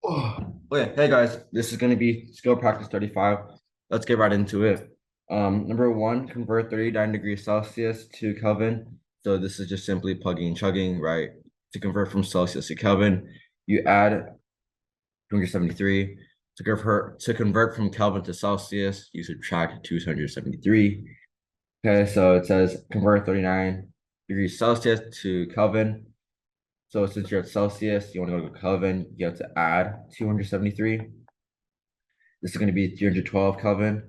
Okay, hey guys, this is going to be skill practice 35. Let's get right into it. Number one, convert 39 degrees Celsius to Kelvin. So this is just simply plugging and chugging, right? To convert from Celsius to Kelvin, you add 273. To convert from Kelvin to Celsius, you subtract 273. Okay, so it says convert 39 degrees Celsius to Kelvin. So since you're at Celsius, you want to go to Kelvin, you have to add 273. This is going to be 312 Kelvin.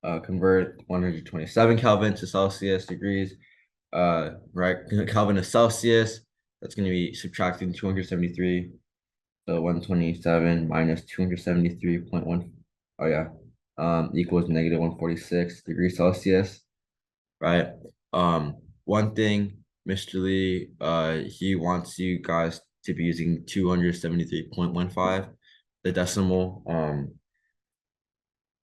Convert 127 Kelvin to Celsius degrees. Right, Kelvin to Celsius. That's going to be subtracting 273. So 127 minus 273.1. Oh yeah. Equals negative 146 degrees Celsius. Right. One thing, Mr. Lee, he wants you guys to be using 273.15, the decimal.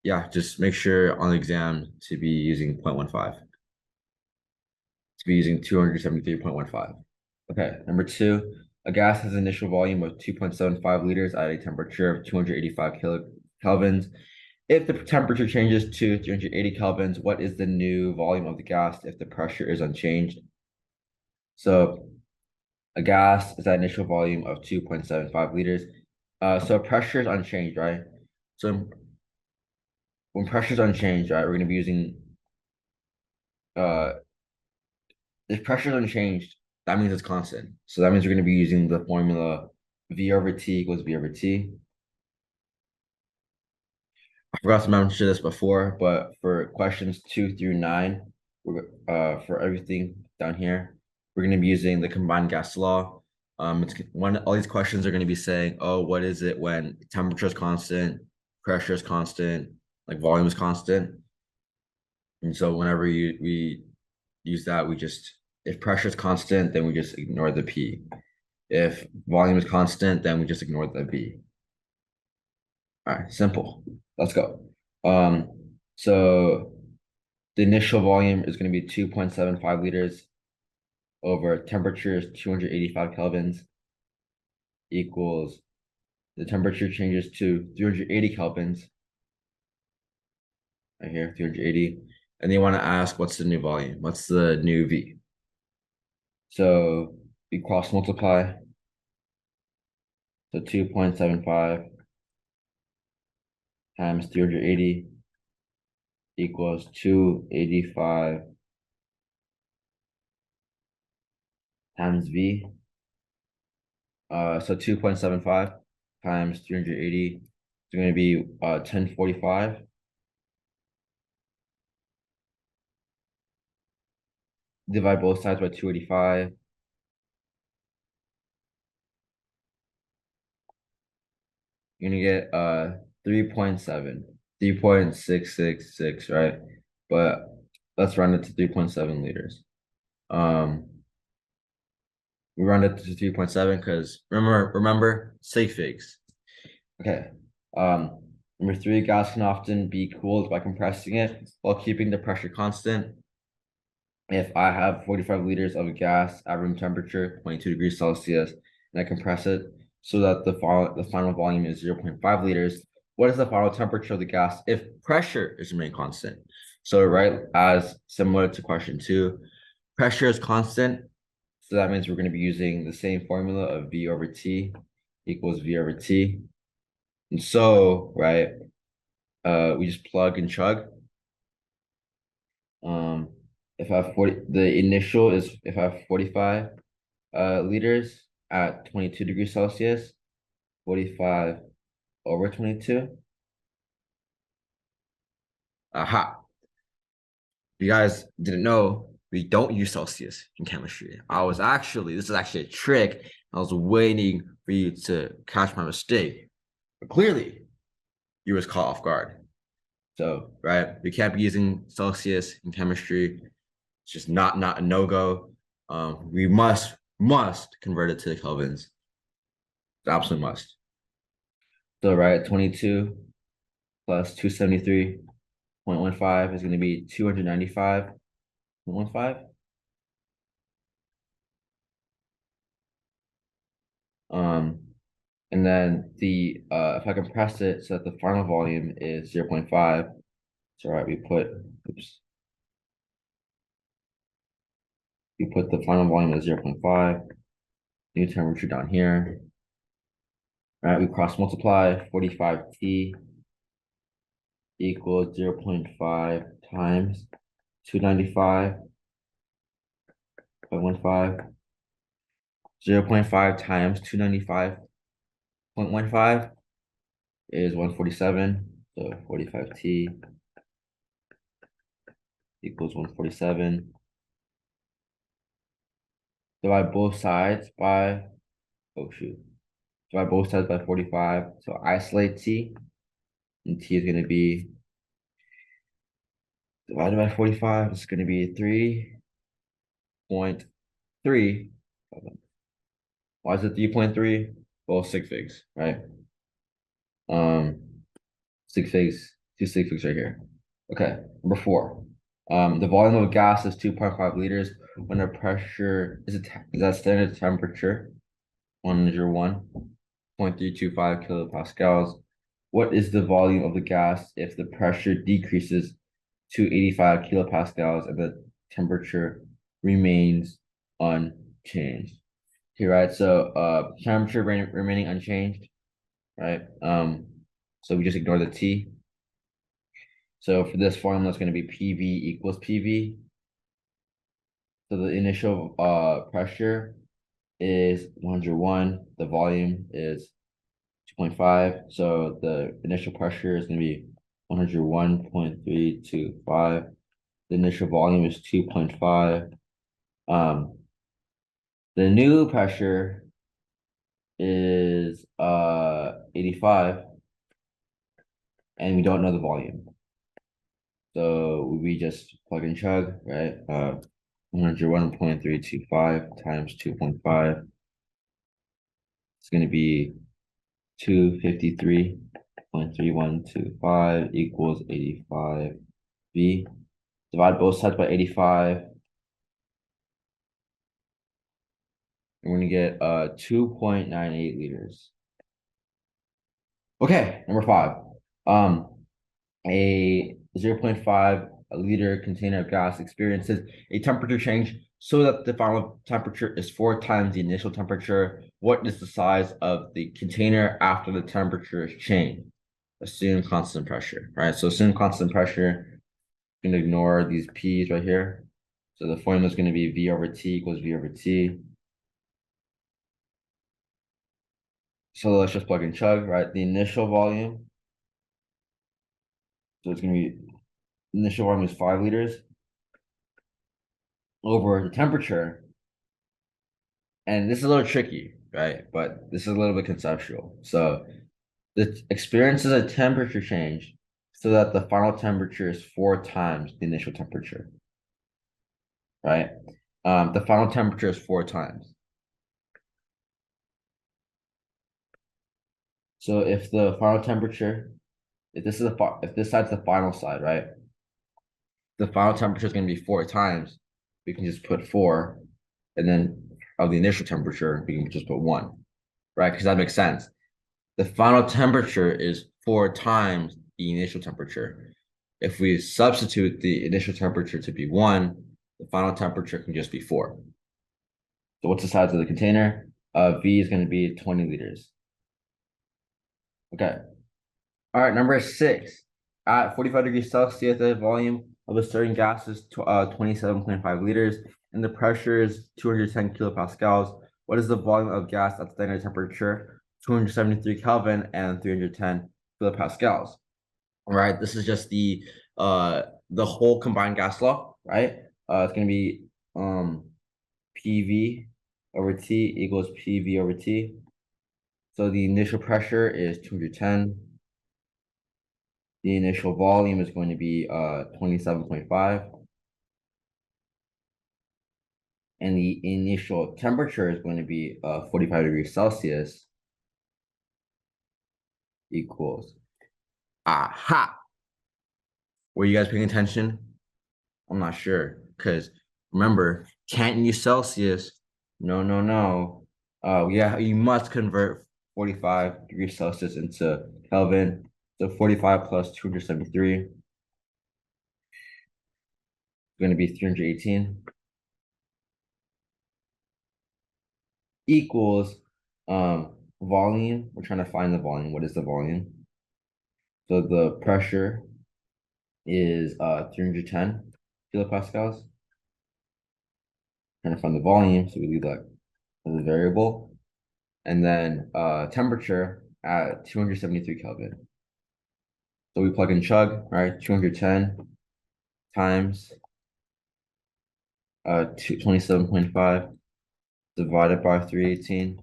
Yeah, just make sure on the exam to be using 0.15, to be using 273.15. Okay, number two, a gas has an initial volume of 2.75 liters at a temperature of 285 kelvins. If the temperature changes to 380 kelvins, what is the new volume of the gas if the pressure is unchanged? So a gas is at initial volume of 2.75 liters. So pressure is unchanged, right? So when pressure is unchanged, right, we're going to be using uh if pressure is unchanged, that means it's constant. So that means we're going to be using the formula V over T equals V over T. I forgot to mention this before, but for questions 2 through 9, for everything down here, we're going to be using the combined gas law. All these questions are going to be saying, oh, what is it when temperature is constant, pressure is constant, like volume is constant. And so whenever we use that, if pressure is constant, then we just ignore the P. If volume is constant, then we just ignore the V. All right, simple. Let's go. So the initial volume is going to be 2.75 liters over temperature is 285 kelvins equals the temperature changes to 380 kelvins. Right here, 380. And they want to ask what's the new volume? What's the new V? So we cross multiply. So 2.75 times 380 equals 285 times V. So 2.75 times 380 is going to be 1045. Divide both sides by 285. You're gonna get 3.7, 3.666, right? But let's round it to 3.7 liters. We round it to 3.7 because remember, sig figs. Okay. Number three, gas can often be cooled by compressing it while keeping the pressure constant. If I have 45 liters of gas at room temperature, 22 degrees Celsius, and I compress it so that the final volume is 0.5 liters, what is the final temperature of the gas if pressure is remain constant? So, right, as similar to question 2, pressure is constant. So that means we're going to be using the same formula of V over T equals V over T. And so, right, we just plug and chug. If I have 40, the initial is if I have 45 liters at 22 degrees Celsius, 45 over 22. Aha. If you guys didn't know, we don't use Celsius in chemistry. This is actually a trick. I was waiting for you to catch my mistake. But clearly, you was caught off guard. So, right, we can't be using Celsius in chemistry. It's just not a no-go. We must convert it to the kelvins. Absolutely must. So, right, 22 plus 273.15 is going to be 295.15. Um, And then the if I compress it so that the final volume is 0.5, so right, we put the final volume as 0.5, new temperature down here. All right, we cross multiply 45T equals 0.5 times 295.15. 0.5 times 295.15 is 147. So 45T equals 147. Divide both sides by, divide both sides by 45. So isolate T, and T is going to be divided by 45. It's going to be 3.3. Why is it 3.3? Well, sig figs, right? Sig figs, two sig figs right here. Okay, number 4. The volume of gas is 2.5 liters when the pressure is that standard temperature 101.325 kilopascals. What is the volume of the gas if the pressure decreases to 85 kilopascals and the temperature remains unchanged? Okay, right. So temperature remaining unchanged, right? So we just ignore the T. So for this formula, it's going to be PV equals PV. So the initial pressure is 101. The volume is 2.5. So the initial pressure is going to be 101.325. The initial volume is 2.5. The new pressure is 85, and we don't know the volume. So we just plug and chug, right? 101.325 times 2.5. It's going to be 253.3125 equals 85V. Divide both sides by 85. And we're going to get 2.98 liters. Okay, number 5. A 0.5 liter container of gas experiences a temperature change so that the final temperature is 4 times the initial temperature. What is the size of the container after the temperature is changed? Assume constant pressure, right? So assume constant pressure. You can ignore these P's right here. So the formula is going to be V over T equals V over T. So let's just plug and chug, right? The initial volume. So it's going to be, initial volume is 5 liters over the temperature. And this is a little tricky, right? But this is a little bit conceptual. So the experiences a temperature change so that the final temperature is 4 times the initial temperature, right? The final temperature is 4 times. So if the final temperature, if this side's the final side, right? The final temperature is going to be 4 times. We can just put 4, and then of the initial temperature, we can just put 1, right? Because that makes sense. The final temperature is 4 times the initial temperature. If we substitute the initial temperature to be 1, the final temperature can just be 4. So what's the size of the container? V is going to be 20 liters. Okay. All right, number 6. At 45 degrees Celsius, the volume of a certain gas is 27.5 liters, and the pressure is 210 kilopascals. What is the volume of gas at standard temperature? 273 Kelvin and 310 kilopascals. All right, this is just the whole combined gas law, right? It's gonna be PV over T equals PV over T. So the initial pressure is 210. The initial volume is going to be 27.5. And the initial temperature is going to be 45 degrees Celsius equals. Aha! Were you guys paying attention? I'm not sure, because remember, can't use Celsius. No. Yeah, you must convert 45 degrees Celsius into Kelvin. So 45 plus 273 is going to be 318 equals volume. We're trying to find the volume. What is the volume? So the pressure is 310 kilopascals. Trying to find the volume, so we leave that as a variable. And then temperature at 273 Kelvin. So we plug in chug, right? 210 times 27.5 divided by 318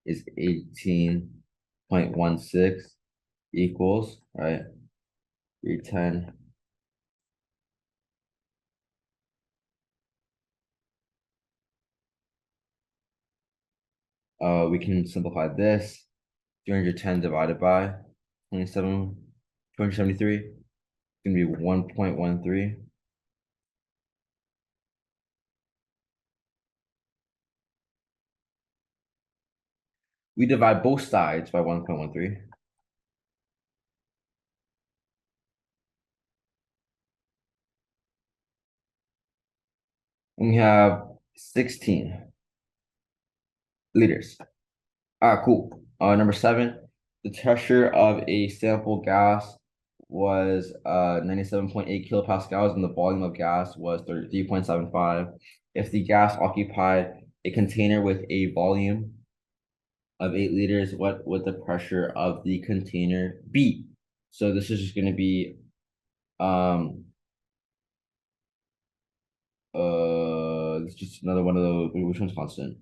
is 18.16 equals, right? 310 we can simplify this. 310 divided by 273 is going to be 1.13. We divide both sides by 1.13. And we have 16 liters. Cool. Number 7, the pressure of a sample gas was 97.8 kilopascals and the volume of gas was 33.75. If the gas occupied a container with a volume of 8 liters, what would the pressure of the container be? So this is just going to be it's just another one of those. Which one's constant?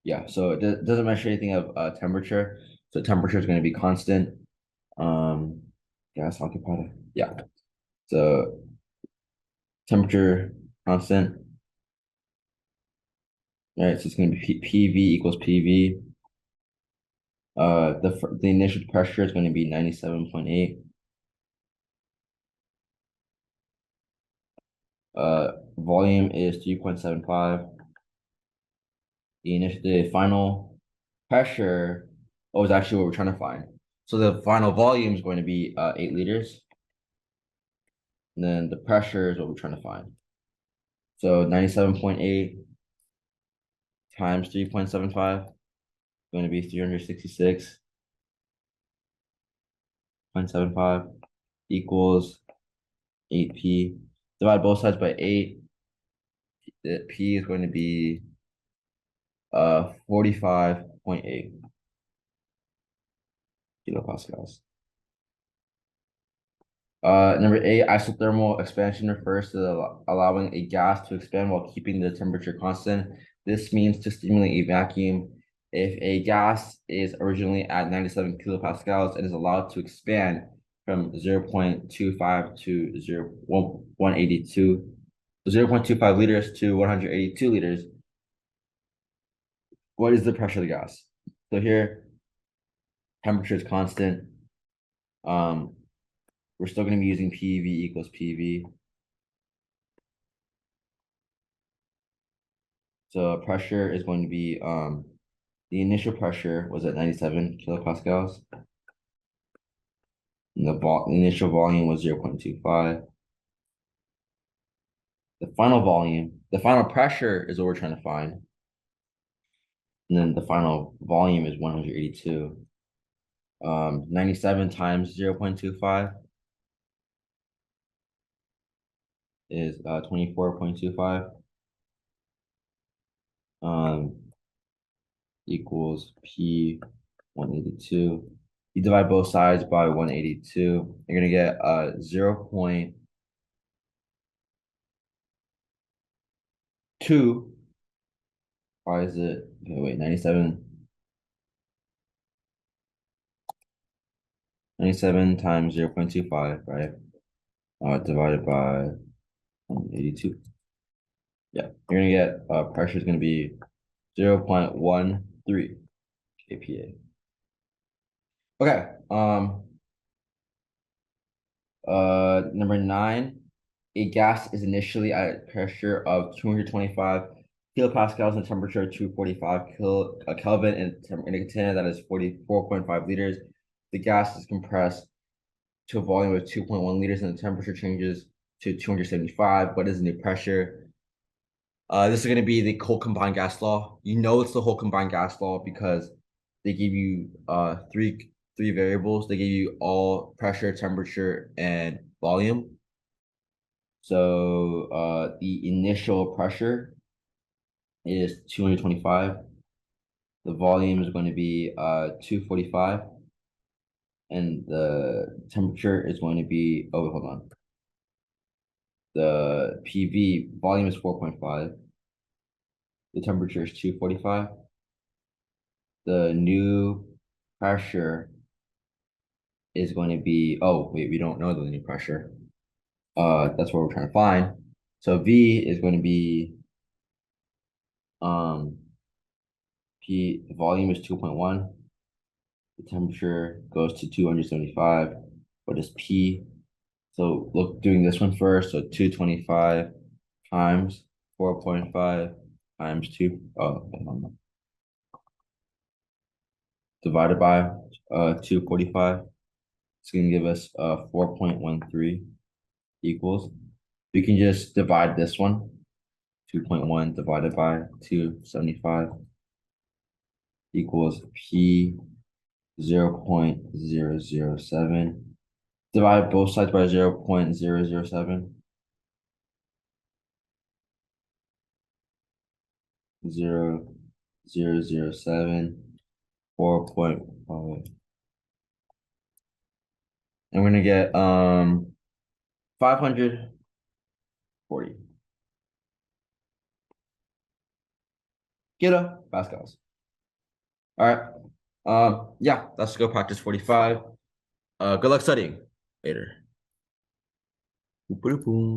Yeah, so it doesn't mention anything of temperature. So temperature is going to be constant. Gas occupied. Yeah. So temperature constant. All right, so it's going to be PV equals PV. The initial pressure is going to be 97.8. Volume is 3.75. The final pressure is actually what we're trying to find. So the final volume is going to be 8 liters. And then the pressure is what we're trying to find. So 97.8 times 3.75 is going to be 366.75 equals 8P. Divide both sides by 8. The P is going to be 45.8 kilopascals. Number 8, isothermal expansion refers to allowing a gas to expand while keeping the temperature constant. This means to stimulate a vacuum. If a gas is originally at 97 kilopascals, it is allowed to expand from 0.25 to 182, 0.25 liters to 182 liters. What is the pressure of the gas? So here, temperature is constant. We're still going to be using PV equals PV. So pressure is going to be the initial pressure was at 97 kilopascals. And the initial volume was 0.25. The final pressure is what we're trying to find. And then the final volume is 182. 97 times 0.25 is 24.25. Equals P 182. You divide both sides by 182. You're gonna get 0.2. Why is it? Okay, wait, 97. 97 times 0.25, right? Divided by 182. Yeah, you're gonna get pressure is gonna be 0.13 kPa. Okay. Number 9, a gas is initially at a pressure of 225 kilopascals and temperature 245 Kelvin in a container that is 44.5 liters. The gas is compressed to a volume of 2.1 liters and the temperature changes to 275. What is the new pressure? This is going to be the whole combined gas law. You know it's the whole combined gas law because they give you three variables. They give you all pressure, temperature, and volume. So the initial pressure is 225. The volume is going to be 245. And the temperature is going to be, oh, hold on. The PV volume is 4.5. The temperature is 245. The new pressure is going to be, oh, wait, we don't know the new pressure. That's what we're trying to find. So V is going to be, the volume is 2.1. The temperature goes to 275. What is P? So look, doing this one first. So 225 times 4.5 times 2. Oh, divided by 245. It's going to give us 4.13 equals. We can just divide this one. 2.1 divided by 275 equals P 0.007. Divide both sides by 0.007. 0.007, 4.5. And we're gonna get 540 kilopascals. All right. Yeah, let's go practice 45. Good luck studying later.